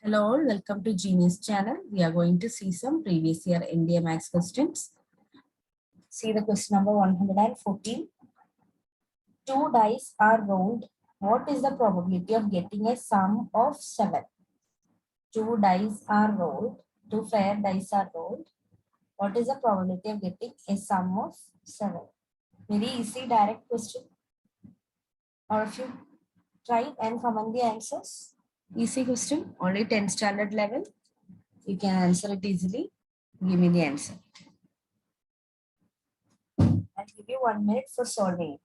Hello all, welcome to Genius channel. We are going to see some previous year India Maths questions. See the question number 114. Two dice are rolled. What is the probability of getting a sum of 7? Two dice are rolled. Two fair dice are rolled. What is the probability of getting a sum of 7? Very easy direct question. All of you try and comment the answers. Easy question, only 10 standard level. You can answer it easily. Give me the answer. I'll give you 1 minute for solving it.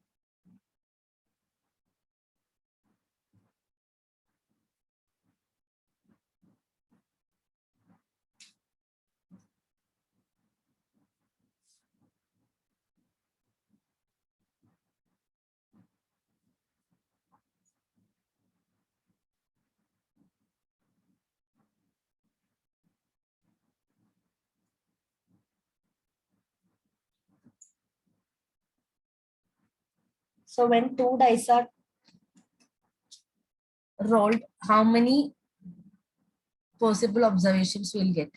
So when two dice are rolled, how many possible observations we'll get?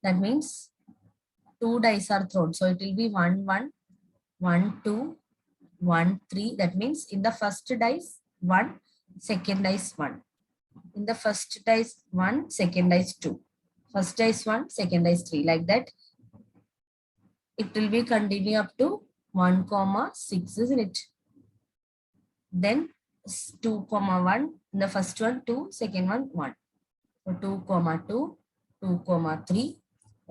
That means two dice are thrown. So it will be 1, 1, 1, 2, 1, 3. That means in the first dice, 1, second dice 1. In the first dice 1, second dice 2. First dice 1, second dice 3. Like that, it will be continue up to 1, 6, isn't it? Then 2, 1. In the first one, 2, second one, 1. So 2, 2, 2, 3,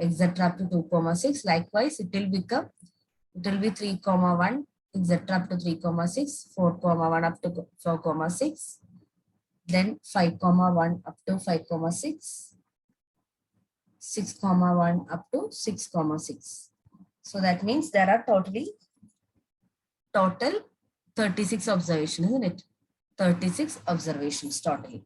etc. up to 2, 6. Likewise, it will be 3, 1, etc. up to 3, 6, 4, 1 up to 4, 6. Then 5, 1 up to 5, 6, 6, 1 up to 6, 6. So that means there are total 36 observations, isn't it? 36 observations totally.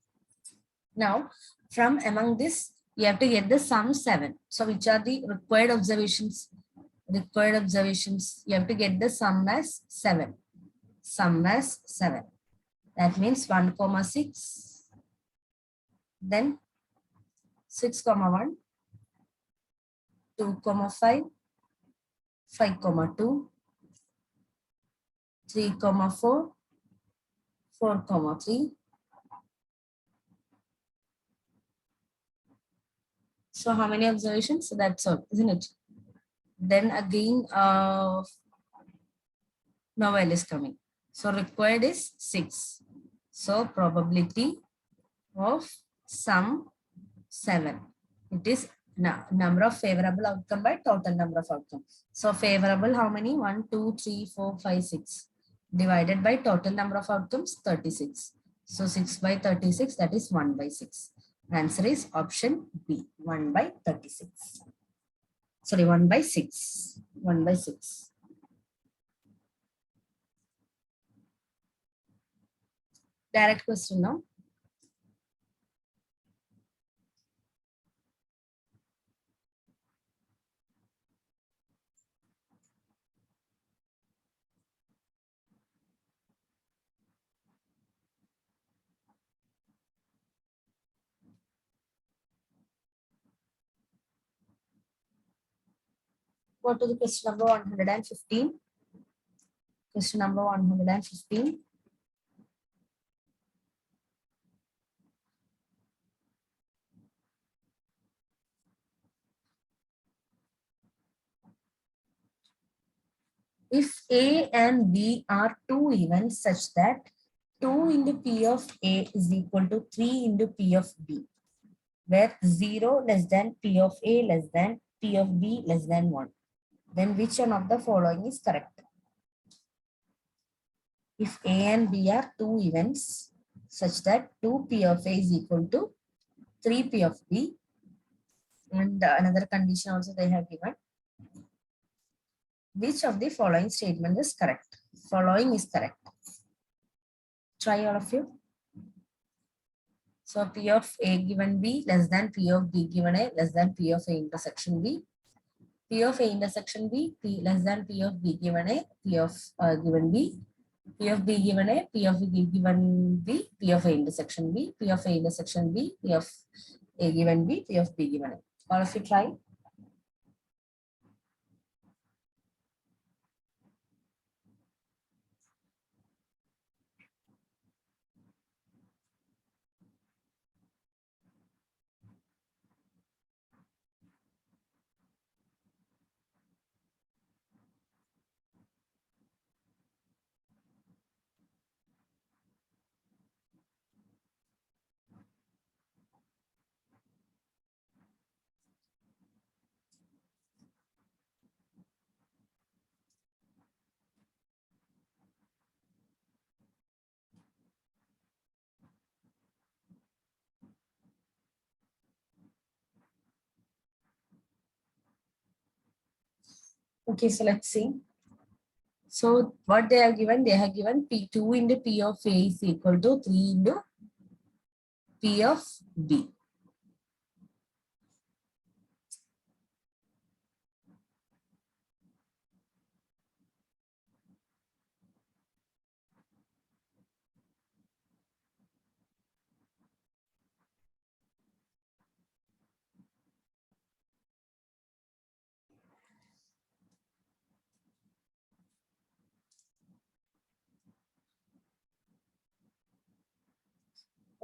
Now, from among this, you have to get the sum 7. So which are the required observations? Required observations, you have to get the sum as 7. Sum as 7. That means 1, 6. Then 6, 1, 2, 5, 5, 2, 3, 4, 4, 3. So how many observations? So that's all, isn't it? Then again, novel is coming. So required is 6. So probability of sum 7. It is number of favorable outcome by total number of outcomes. So favorable how many? 1, 2, 3, 4, 5, 6. Divided by total number of outcomes 36. So 6 by 36, that is 1 by 6. Answer is option B, 1 by 36. Sorry, 1 by 6. 1 by 6. Direct question now. Go to the question number 115. Question number 115. If A and B are two events such that 2 into P of A is equal to 3 into P of B, where 0 less than P of A less than P of B less than 1, then which one of the following is correct? If A and B are two events such that 2 P of A is equal to 3 P of B, and another condition also they have given, which of the following statement is correct? Following is correct. Try all of you. So P of A given B less than P of B given A less than P of A intersection B. P of A intersection B, P less than P of B given A, P of given B. P of B given A, P of B given B, P of A intersection B, P of A intersection B, P of A given B, P of B given A. All of you try. Okay, so let's see. So what they have given, P2 into P of A is equal to 3 into P of B.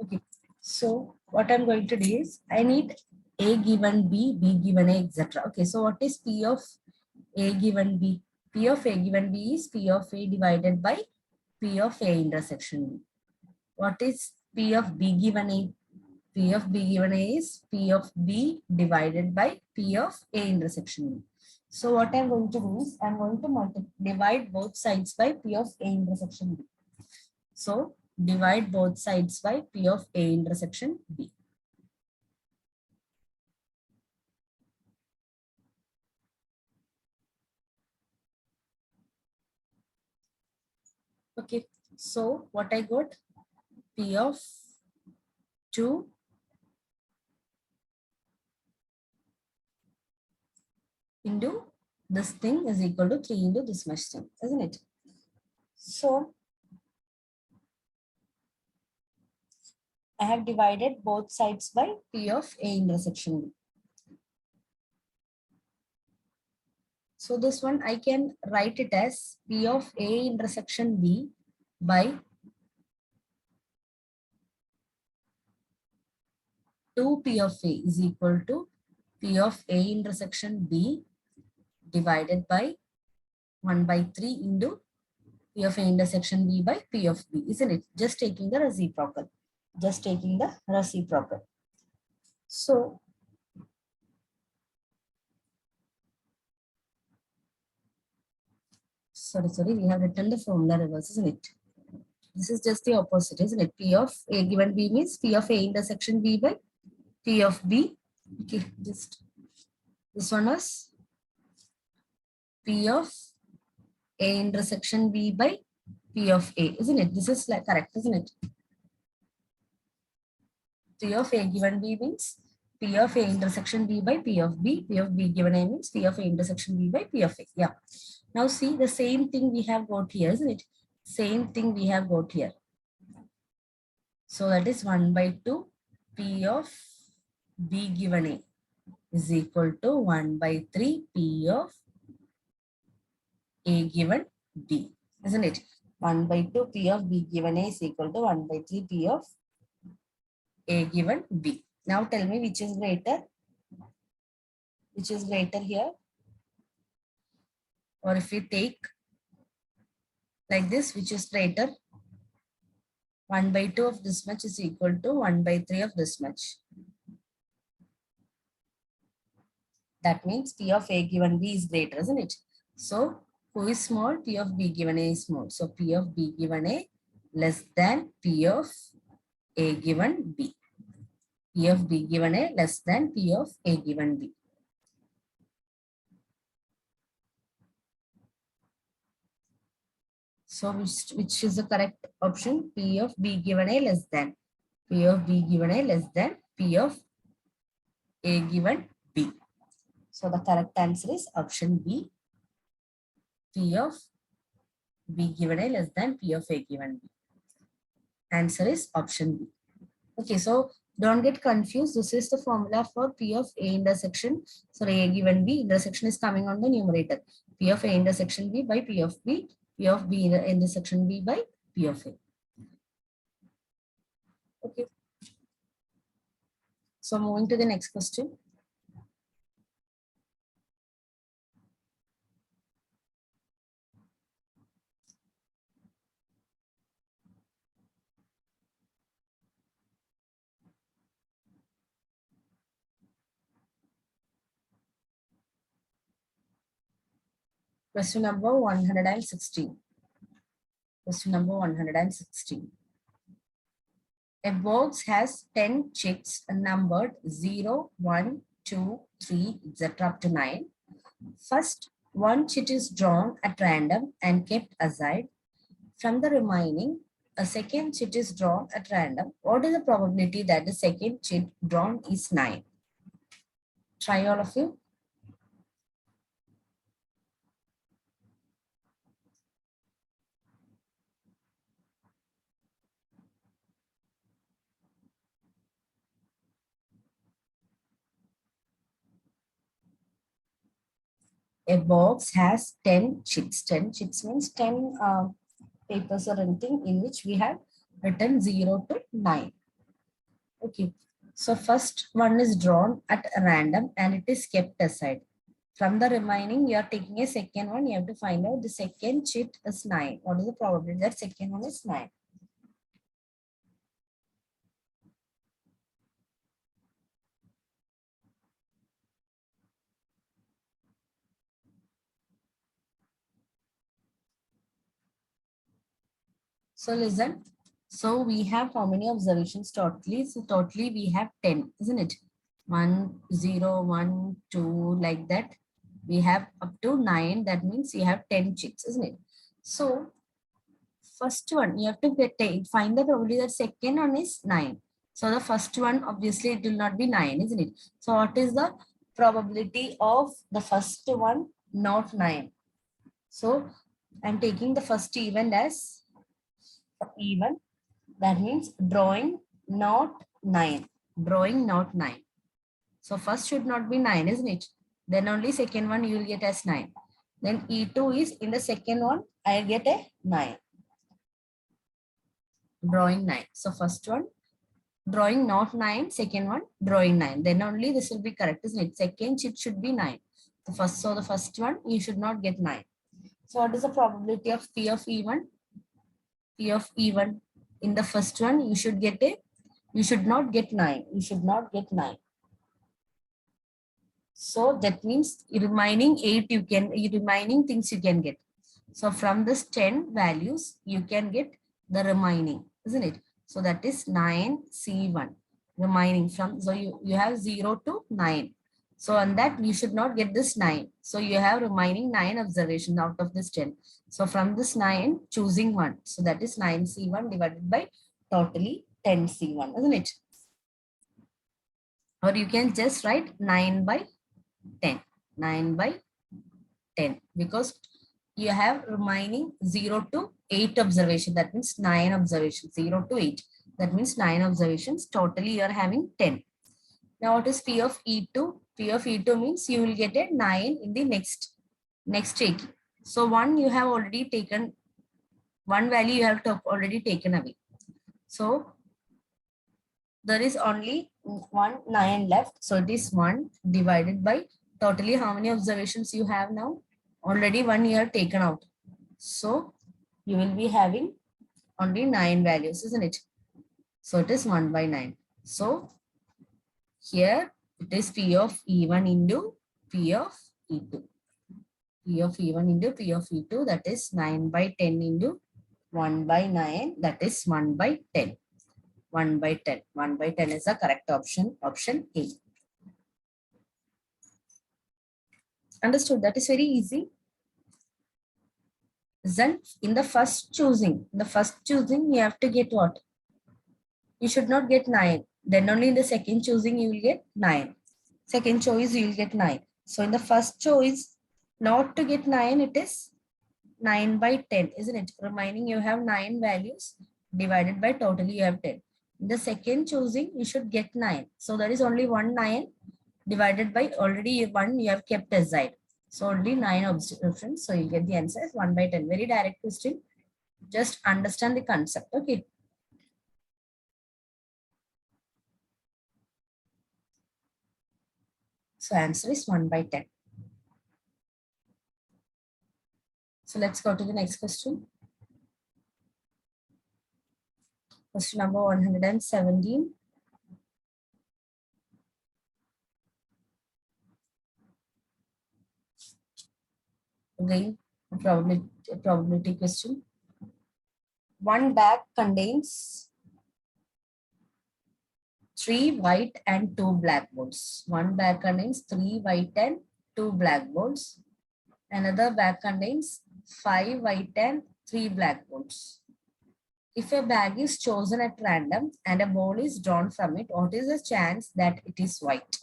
Okay, so what I'm going to do is I need A given B, B given A, etc. Okay, so what is P of A given B? P of A given B is P of A divided by P of A intersection B. What is P of B given A? P of B given A is P of B divided by P of A intersection B. So what I'm going to do is I'm going to divide both sides by P of A intersection B. So divide both sides by P of A intersection B. Okay, so what I got? P of 2 into this thing is equal to 3 into this much thing, isn't it? So I have divided both sides by P of A intersection B. So this one I can write it as P of A intersection B by 2P of A is equal to P of A intersection B divided by 1 by 3 into P of A intersection B by P of B, isn't it? Just taking the reciprocal. Just taking the reciprocal. So sorry, we have written the formula reverse, isn't it? This is just the opposite, isn't it? P of A given B means P of A intersection B by P of B. Okay, just this one was P of A intersection B by P of A, isn't it? This is like correct, isn't it? P of A given B means P of A intersection B by P of B. P of B given A means P of A intersection B by P of A. Yeah. Now see the same thing we have got here, isn't it? Same thing we have got here. So that is 1 by 2 P of B given A is equal to 1 by 3 P of A given B, isn't it? 1 by 2 P of B given A is equal to 1 by 3 P of A given B. Now tell me which is greater? Which is greater here? Or if we take like this, which is greater? 1 by 2 of this much is equal to 1 by 3 of this much. That means P of A given B is greater, isn't it? So who is small? P of B given A is small. So P of B given A less than P of A given B. P of B given A less than P of A given B. So which is the correct option? P of B given A less than. P of B given A less than P of A given B. So the correct answer is option B, P of B given A less than P of A given B. Answer is option B. Okay, so don't get confused. This is the formula for P of A intersection. So A given B intersection is coming on the numerator. P of A intersection B by P of B. P of B intersection B by P of A. Okay. So moving to the next question. Question number 116. Question number 116. A box has 10 chicks numbered 0, 1, 2, 3, etc. up to 9. First, one chit is drawn at random and kept aside. From the remaining, a second chit is drawn at random. What is the probability that the second chit drawn is 9? Try all of you. A box has 10 chits. 10 chits means 10 papers or anything in which we have written 0 to 9. Okay. So first one is drawn at random and it is kept aside. From the remaining, you are taking a second one. You have to find out the second chit is 9. What is the probability that second one is 9? So listen. So we have how many observations totally? So totally we have 10, isn't it? 1, 0, 1, 2, like that. We have up to 9. That means you have 10 chicks, isn't it? So first one, you have to find the probability that second one is 9. So the first one, obviously it will not be 9, isn't it? So what is the probability of the first one, not 9? So I'm taking the first event as even. That means drawing not 9. Drawing not 9. So first should not be 9, isn't it? Then only second one you will get as 9. Then E2 is in the second one, I get a 9. Drawing 9. So first one, drawing not 9. Second one, drawing 9. Then only this will be correct, isn't it? Second chit should be 9. So the first one, you should not get 9. So what is the probability of P of E1? P of E1. In the first one, you should not get 9. You should not get 9. So that means remaining remaining things you can get. So from this 10 values, you can get the remaining, isn't it? So that is 9C1 remaining from, so you have 0 to 9. So on that, you should not get this 9. So you have remaining 9 observations out of this 10. So from this 9, choosing 1. So that is 9C1 divided by totally 10C1, isn't it? Or you can just write 9 by 10. 9 by 10. Because you have remaining 0 to 8 observation. That means 9 observations. 0 to 8. That means 9 observations. Totally you are having 10. Now what is P of E2? P of E2 means you will get a 9 in the next taking. So one you have already taken, one value you have already taken away. So there is only 9 left. So it is 1 divided by totally how many observations you have now? Already 1 you have taken out. So you will be having only 9 values, isn't it? So it is 1 by 9. So here it is P of E1 into P of E2. P of E1 into P of E2, that is 9 by 10 into 1 by 9, that is 1 by 10. 1 by 10. 1 by 10 is the correct option. Option A. Understood? That is very easy. Then in the first choosing, you have to get what? You should not get 9. Then only in the second choosing you will get 9. Second choice you will get 9. So in the first choice, not to get 9, it is 9 by 10, isn't it? Remaining you have 9 values divided by totally you have 10. In the second choosing, you should get 9. So there is only 1 9 divided by already 1 you have kept aside. So only 9 options. So you get the answer is 1 by 10. Very direct question. Just understand the concept. Okay. So answer is 1 by 10. So let's go to the next question. Question number 117. Again, a probability question. One bag contains 3 white and 2 blackboards. One bag contains 3 white and 2 blackboards. Another bag contains 5 white and 3 blackboards. If a bag is chosen at random and a ball is drawn from it, what is the chance that it is white?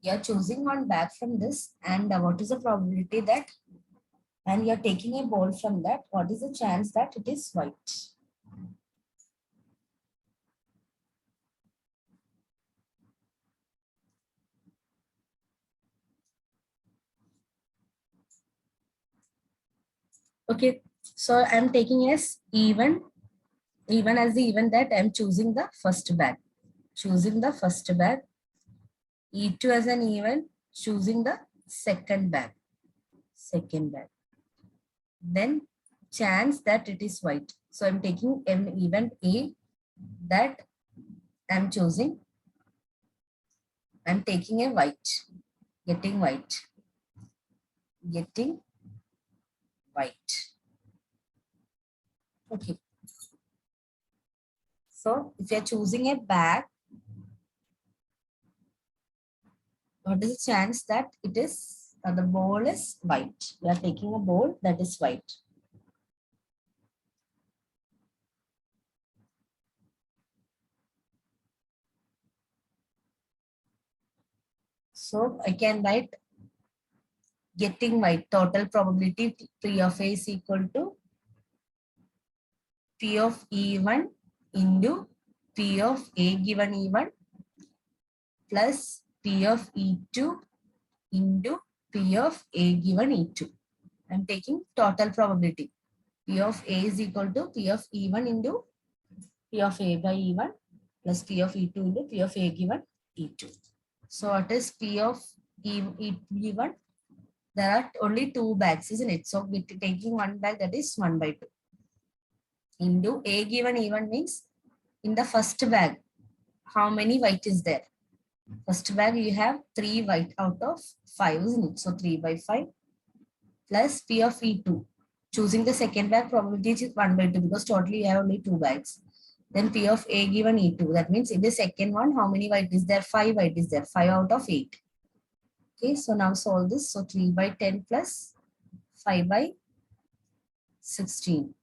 You are choosing one bag from this, and what is the probability that, and you are taking a ball from that, what is the chance that it is white? Okay, so I'm taking as even as the event that I'm choosing the first bag. Choosing the first bag. E2 as an event, choosing the second bag. Second bag. Then chance that it is white. So I'm taking an event A that I'm choosing. I'm taking a white. Getting white. Getting white. Okay. So if you're choosing a bag, what is the chance that it is the ball is white? We are taking a ball that is white. So I can write getting white total probability P of A is equal to P of E1 into P of A given E1 plus P of E2 into P of A given E2. I'm taking total probability. P of A is equal to P of E1 into P of A by E1 plus P of E2 into P of A given E2. So what is P of E1? There are only 2 bags, isn't it? So we're taking one bag, that is 1 by 2. Into A given E1 means in the first bag, how many white is there? First bag you have 3 white out of 5, isn't it? So 3 by 5 plus P of E2. Choosing the second bag probability is 1 by 2 because totally you have only 2 bags. Then P of A given E2. That means in the second one, how many white is there? 5 white is there. 5 out of 8. Okay, so now solve this. So 3 by 10 plus 5 by 16.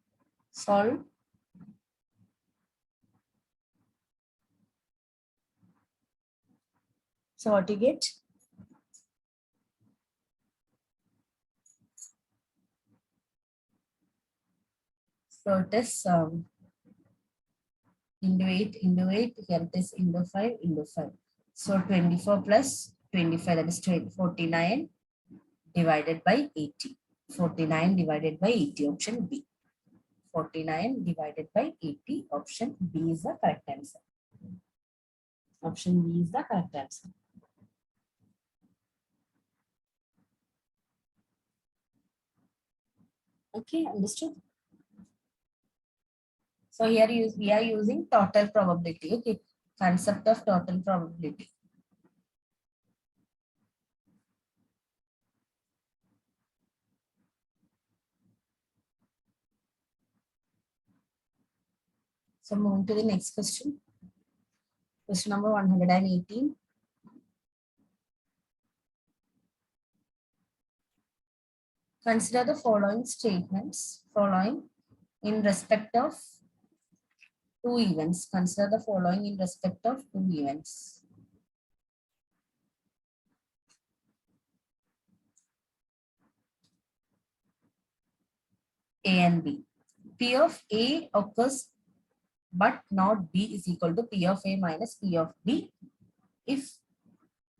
Solve. So what you get? So it is into 8 into 8. Here it is into 5 into 5. So 24 plus 25, that is 49 divided by 80. 49 divided by 80, option B. 49 divided by 80, option B is the correct answer. Option B is the correct answer. Okay, understood? So here we are using total probability. Okay, concept of total probability. So moving to the next question. Question number 118. Consider the following statements in respect of 2 events. Consider the following in respect of 2 events. A and B. P of A occurs but not B is equal to P of A minus P of B if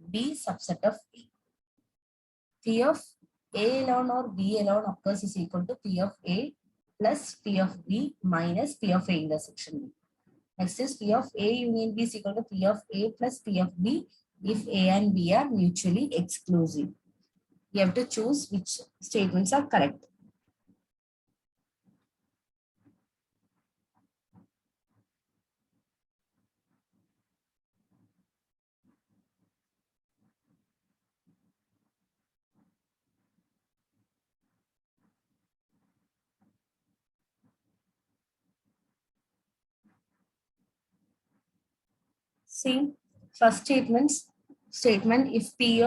B subset of A. P of A alone or B alone occurs is equal to P of A plus P of B minus P of A intersection B. Next is P of A union B is equal to P of A plus P of B if A and B are mutually exclusive. You have to choose which statements are correct. See, first statement if B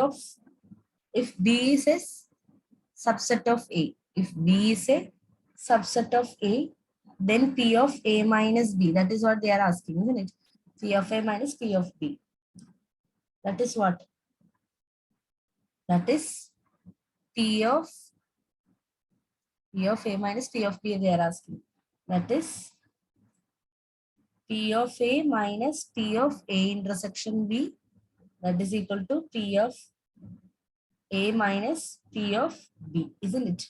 is a subset of A, if B is a subset of A, then P of A minus B. That is what they are asking, isn't it? P of A minus P of B. That is what? That is P of A minus P of B they are asking. That is P of A minus P of A intersection B. That is equal to P of A minus P of B, isn't it?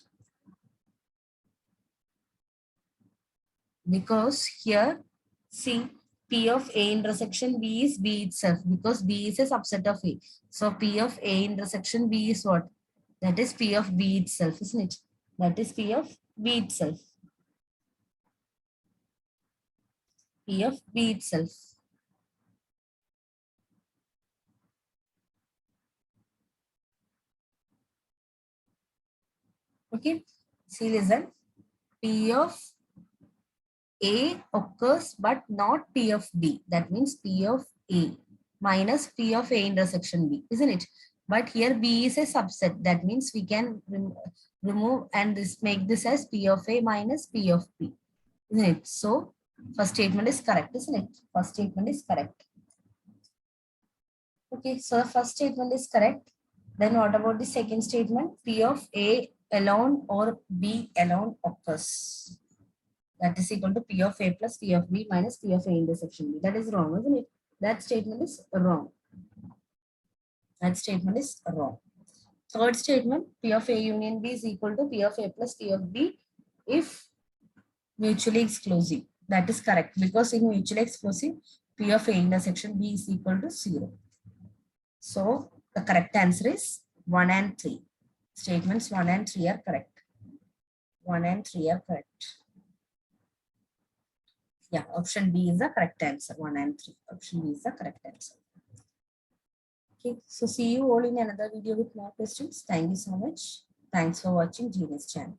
Because here, see, P of A intersection B is B itself because B is a subset of A. So P of A intersection B is what? That is P of B itself, isn't it? That is P of B itself. P of B itself. Okay. See, listen. P of A occurs but not P of B. That means P of A minus P of A intersection B, isn't it? But here B is a subset. That means we can remove and make this as P of A minus P of B, isn't it? So first statement is correct, isn't it? First statement is correct. Okay, so the first statement is correct. Then what about the second statement? P of A alone or B alone occurs. That is equal to P of A plus P of B minus P of A intersection B. That is wrong, isn't it? That statement is wrong. That statement is wrong. Third statement, P of A union B is equal to P of A plus P of B if mutually exclusive. That is correct because in mutually exclusive, P of A intersection B is equal to 0. So the correct answer is 1 and 3. Statements 1 and 3 are correct. 1 and 3 are correct. Yeah, option B is the correct answer. 1 and 3. Option B is the correct answer. Okay, so see you all in another video with more questions. Thank you so much. Thanks for watching Genius channel.